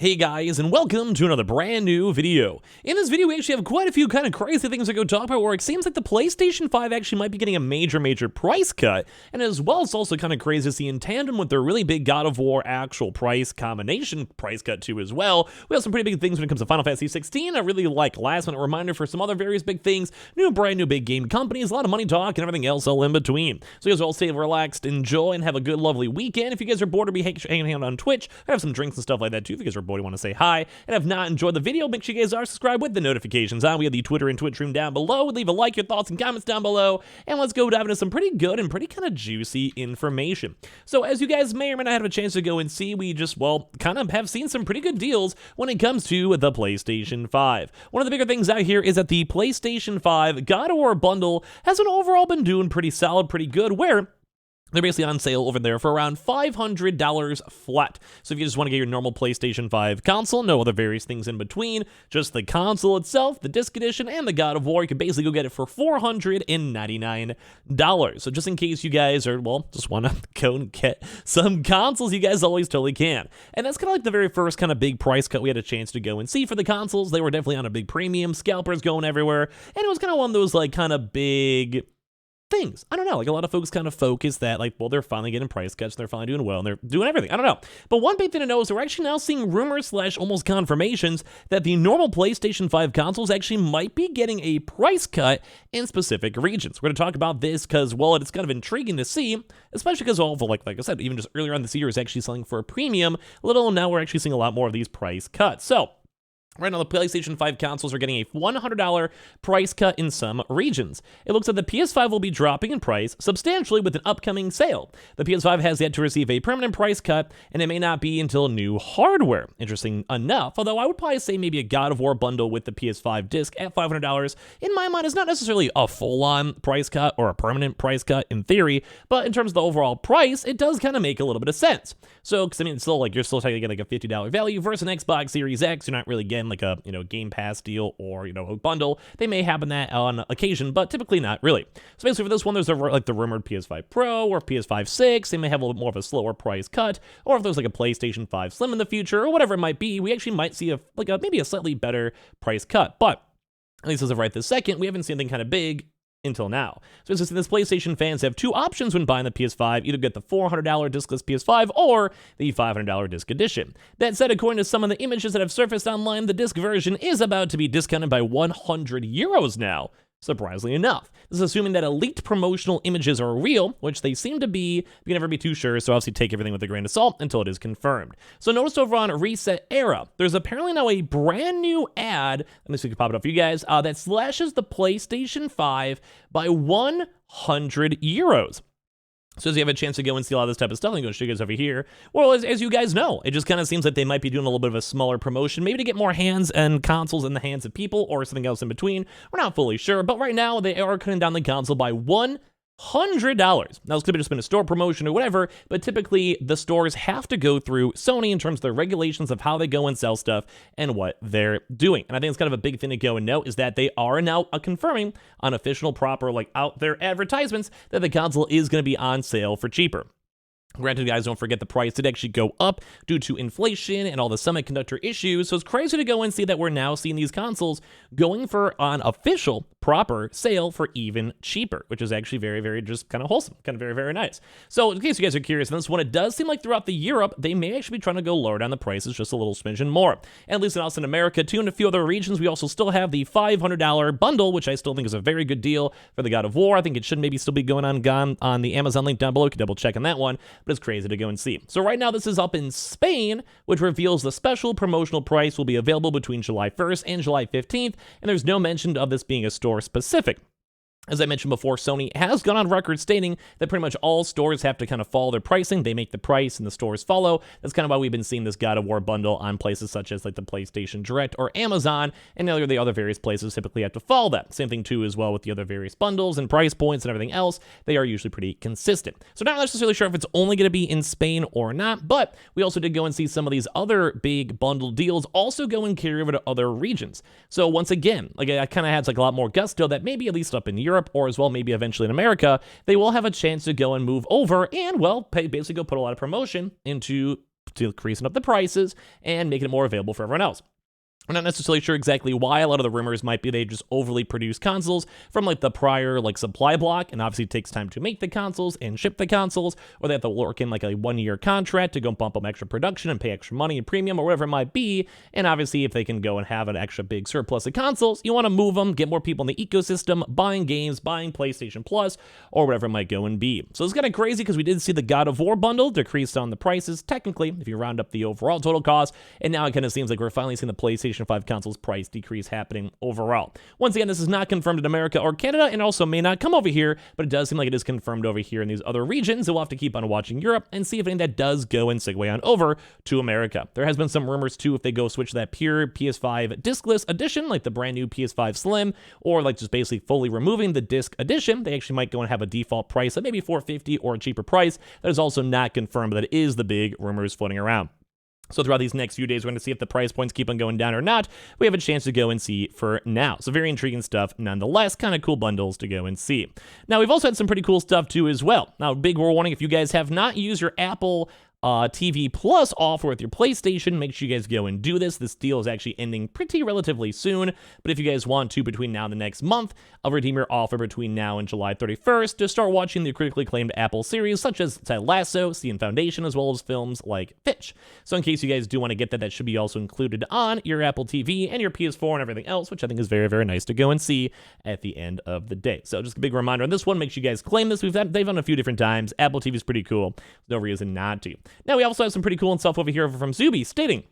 Hey guys, and welcome to another brand new video. In this video, we actually have quite a few kind of crazy things to go talk about where it seems like the PlayStation 5 actually might be getting a major price cut, and as well, it's also kind of crazy to see in tandem with their really big God of War actual price combination price cut too as well. We have some pretty big things when it comes to Final Fantasy XVI, a really last minute reminder for some other various big things, brand new big game companies, a lot of money talk, and everything else all in between. So you guys all stay relaxed, enjoy, and have a good lovely weekend. If you guys are bored or be hanging out on Twitch, I have some drinks and stuff like that too if you guys are bored. You want to say hi, and if not enjoyed the video, make sure you guys are subscribed with the notifications on. We have the Twitter and Twitch stream down below. Leave a like, your thoughts and comments down below, and let's go dive into some pretty good and pretty kind of juicy information. So as you guys may or may not have a chance to go and see, we just, kind of have seen some pretty good deals when it comes to the PlayStation 5. One of the bigger things out here is that the PlayStation 5 God of War bundle has overall been doing pretty solid, pretty good, where they're basically on sale over there for around $500 flat. So if you just want to get your normal PlayStation 5 console, no other various things in between, just the console itself, the disc edition, and the God of War, you can basically go get it for $499. So just in case you guys are, just want to go and get some consoles, you guys always totally can. And that's kind of like the very first kind of big price cut we had a chance to go and see for the consoles. They were definitely on a big premium, scalpers going everywhere, and it was kind of one of those kind of big things. I don't know, a lot of folks kind of focus that they're finally getting price cuts, they're finally doing well, and they're doing everything. I don't know. But one big thing to know is we're actually now seeing rumors / almost confirmations that the normal PlayStation 5 consoles actually might be getting a price cut in specific regions. We're going to talk about this because, it's kind of intriguing to see, especially because all of, like I said, even just earlier on this year is actually selling for a premium. Little now we're actually seeing a lot more of these price cuts. So right now, the PlayStation 5 consoles are getting a $100 price cut in some regions. It looks like the PS5 will be dropping in price substantially with an upcoming sale. The PS5 has yet to receive a permanent price cut, and it may not be until new hardware. Interesting enough, although I would probably say maybe a God of War bundle with the PS5 disc at $500, in my mind, is not necessarily a full-on price cut or a permanent price cut in theory, but in terms of the overall price, it does kind of make a little bit of sense. So, because it's still you're still technically getting a $50 value versus an Xbox Series X, you're not really getting a Game Pass deal or a bundle. They may happen that on occasion, but typically not really. So basically for this one, there's the rumored PS5 Pro or PS5 6. They may have a little bit more of a slower price cut, or if there's a PlayStation 5 Slim in the future or whatever it might be, we actually might see maybe a slightly better price cut. But at least as of right this second, we haven't seen anything kind of big until now. So as this PlayStation fans have two options when buying the PS5, either get the $400 discless PS5 or the $500 disc edition. That said, according to some of the images that have surfaced online, the disc version is about to be discounted by €100 now. Surprisingly enough. This is assuming that leaked promotional images are real, which they seem to be. You can never be too sure, so obviously take everything with a grain of salt until it is confirmed. So notice over on Reset Era, there's apparently now a brand new ad, let me see if we can pop it up for you guys, that slashes the PlayStation 5 by €100. So as you have a chance to go and see a lot of this type of stuff, I'm going to show you guys over here. Well, as you guys know, it just kind of seems like they might be doing a little bit of a smaller promotion, maybe to get more hands and consoles in the hands of people or something else in between. We're not fully sure, but right now they are cutting down the console by $100. Now, this could have just been a store promotion or whatever, but typically the stores have to go through Sony in terms of their regulations of how they go and sell stuff and what they're doing. And I think it's kind of a big thing to go and note is that they are now confirming on official, proper, out there advertisements that the console is going to be on sale for cheaper. Granted, guys, don't forget the price did actually go up due to inflation and all the semiconductor issues, so it's crazy to go and see that we're now seeing these consoles going for an official, proper sale for even cheaper, which is actually very just kind of wholesome, kind of very nice. So in case you guys are curious on this one, it does seem like throughout the Europe, they may actually be trying to go lower down the prices just a little smidgen more. And at least in us in America, too, and a few other regions, we also still have the $500 bundle, which I still think is a very good deal for the God of War. I think it should maybe still be going on the Amazon link down below. You can double check on that one. But it's crazy to go and see. So right now this is up in Spain, which reveals the special promotional price will be available between July 1st and July 15th, and there's no mention of this being a store specific. As I mentioned before, Sony has gone on record stating that pretty much all stores have to kind of follow their pricing. They make the price and the stores follow. That's kind of why we've been seeing this God of War bundle on places such as the PlayStation Direct or Amazon, and the other various places typically have to follow that. Same thing too as well with the other various bundles and price points and everything else. They are usually pretty consistent. So not necessarily sure if it's only going to be in Spain or not, but we also did go and see some of these other big bundle deals also go and carry over to other regions. So once again, I kind of had a lot more gusto that maybe at least up in Europe or as well maybe eventually in America, they will have a chance to go and move over and basically go put a lot of promotion into decreasing up the prices and making it more available for everyone else. We're not necessarily sure exactly why. A lot of the rumors might be they just overly produce consoles from like the prior like supply block, and obviously it takes time to make the consoles and ship the consoles, or they have to work in like a 1-year contract to go bump up extra production and pay extra money and premium or whatever it might be. And obviously if they can go and have an extra big surplus of consoles, you want to move them, get more people in the ecosystem, buying games, buying PlayStation Plus, or whatever it might go and be. So it's kind of crazy because we did see the God of War bundle decrease on the prices, technically, if you round up the overall total cost, and now it kind of seems like we're finally seeing the PlayStation 5 consoles price decrease happening overall. Once again, this is not confirmed in America or Canada, and also may not come over here, but it does seem like it is confirmed over here in these other regions, so we'll have to keep on watching Europe and see if anything that does go and segue on over to America. There has been some rumors too, if they go switch that pure PS5 discless edition, like the brand new PS5 Slim, or like just basically fully removing the disc edition, they actually might go and have a default price of maybe $450 or a cheaper price. That is also not confirmed, but that is the big rumors floating around. So throughout these next few days, we're going to see if the price points keep on going down or not. We have a chance to go and see for now. So very intriguing stuff nonetheless, kind of cool bundles to go and see. Now, we've also had some pretty cool stuff too as well. Now, big warning, if you guys have not used your Apple TV Plus offer with your PlayStation, make sure you guys go and do this. This deal is actually ending pretty relatively soon, but if you guys want to, between now and the next month, I'll redeem your offer between now and July 31st to start watching the critically acclaimed Apple series, such as Ted Lasso, CN Foundation, as well as films like Fish. So in case you guys do want to get that, that should be also included on your Apple TV and your PS4 and everything else, which I think is very, very nice to go and see at the end of the day. So just a big reminder on this one, make sure you guys claim this. They've done a few different times. Apple TV is pretty cool. No reason not to. Now, we also have some pretty cool stuff over here from Zuby stating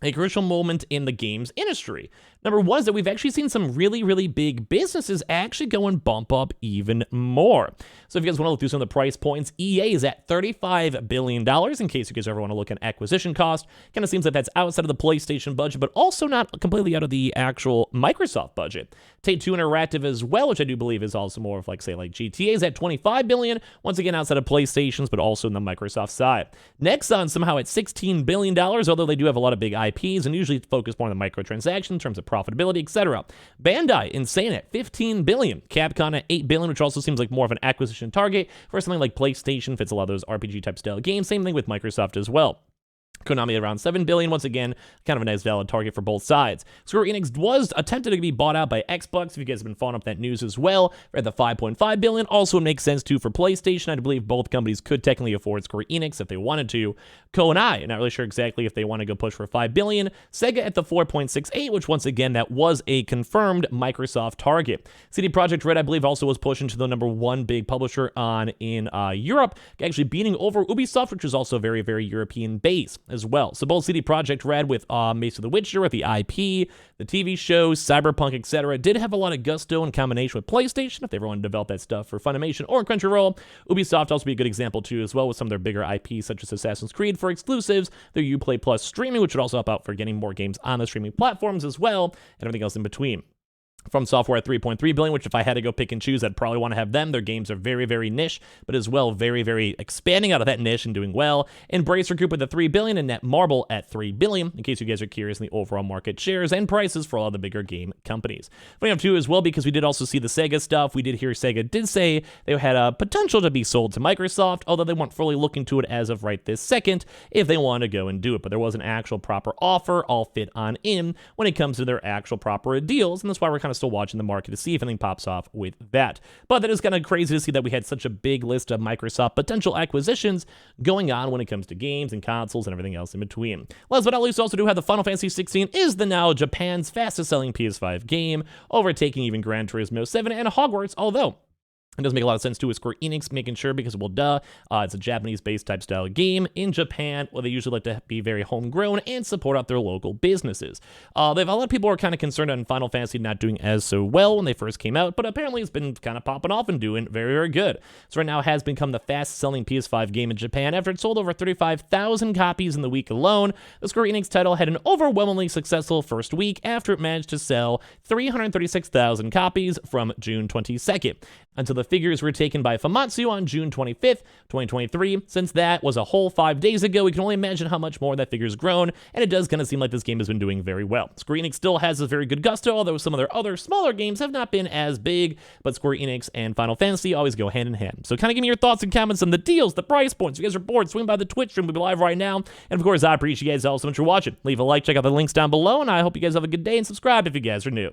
a crucial moment in the games industry. Number one is that we've actually seen some really, really big businesses actually go and bump up even more. So if you guys want to look through some of the price points, EA is at $35 billion, in case you guys ever want to look at acquisition cost. Kind of seems like that's outside of the PlayStation budget, but also not completely out of the actual Microsoft budget. Take-Two Interactive as well, which I do believe is also more of like, say, like GTA is at $25 billion, once again outside of PlayStation's, but also in the Microsoft side. Nexon somehow at $16 billion, although they do have a lot of big IPs and usually focus more on the microtransactions in terms of profitability, etc. Bandai, insane at $15 billion. Capcom at $8 billion, which also seems like more of an acquisition target for something like PlayStation, fits a lot of those RPG type style games. Same thing with Microsoft as well. Konami around $7 billion, once again, kind of a nice valid target for both sides. Square Enix was attempted to be bought out by Xbox, if you guys have been following up that news as well. We're at the $5.5 billion. Also, it makes sense too for PlayStation. I believe both companies could technically afford Square Enix if they wanted to. Konami, not really sure exactly if they want to go push for $5 billion. Sega at the $4.68, which once again, that was a confirmed Microsoft target. CD Projekt Red, I believe, also was pushing to the number one big publisher in Europe, actually beating over Ubisoft, which is also very, very European based as well. So both CD Projekt Red with Mace of the Witcher, with the IP, the TV shows, Cyberpunk, etc., did have a lot of gusto in combination with PlayStation if they ever want to develop that stuff for Funimation or Crunchyroll. Ubisoft also be a good example too as well with some of their bigger IPs such as Assassin's Creed for exclusives, their Uplay Plus streaming, which would also help out for getting more games on the streaming platforms as well, and everything else in between. From Software at $3.3 billion, which if I had to go pick and choose, I'd probably want to have them. Their games are very, very niche, but as well, very, very expanding out of that niche and doing well. Embracer Group with the $3 billion and Netmarble at $3 billion, in case you guys are curious in the overall market shares and prices for all the bigger game companies. We have two as well, because we did also see the Sega stuff. We did hear Sega did say they had a potential to be sold to Microsoft, although they weren't fully looking to it as of right this second if they want to go and do it. But there was an actual proper offer, all fit on in when it comes to their actual proper deals, and that's why we're kind of still watching the market to see if anything pops off with that. But that is kind of crazy to see that we had such a big list of Microsoft potential acquisitions going on when it comes to games and consoles and everything else in between. Last but not least, also do have the Final Fantasy XVI is the now Japan's fastest selling PS5 game, overtaking even Gran Turismo 7 and Hogwarts, although it does make a lot of sense too with Square Enix making sure, because, well, it's a Japanese-based type style game in Japan, where they usually like to be very homegrown and support out their local businesses. They have a lot of people who are kind of concerned on Final Fantasy not doing as so well when they first came out, but apparently it's been kind of popping off and doing very, very good. So right now it has become the fastest-selling PS5 game in Japan after it sold over 35,000 copies in the week alone. The Square Enix title had an overwhelmingly successful first week after it managed to sell 336,000 copies from June 22nd. Until the figures were taken by Famitsu on June 25th, 2023. Since that was a whole 5 days ago, we can only imagine how much more that figure's grown, and it does kind of seem like this game has been doing very well. Square Enix still has a very good gusto, although some of their other smaller games have not been as big, but Square Enix and Final Fantasy always go hand in hand. So kind of give me your thoughts and comments on the deals, the price points. If you guys are bored, swing by the Twitch stream. We'll be live right now. And of course, I appreciate you guys all so much for watching. Leave a like, check out the links down below, and I hope you guys have a good day, and subscribe if you guys are new.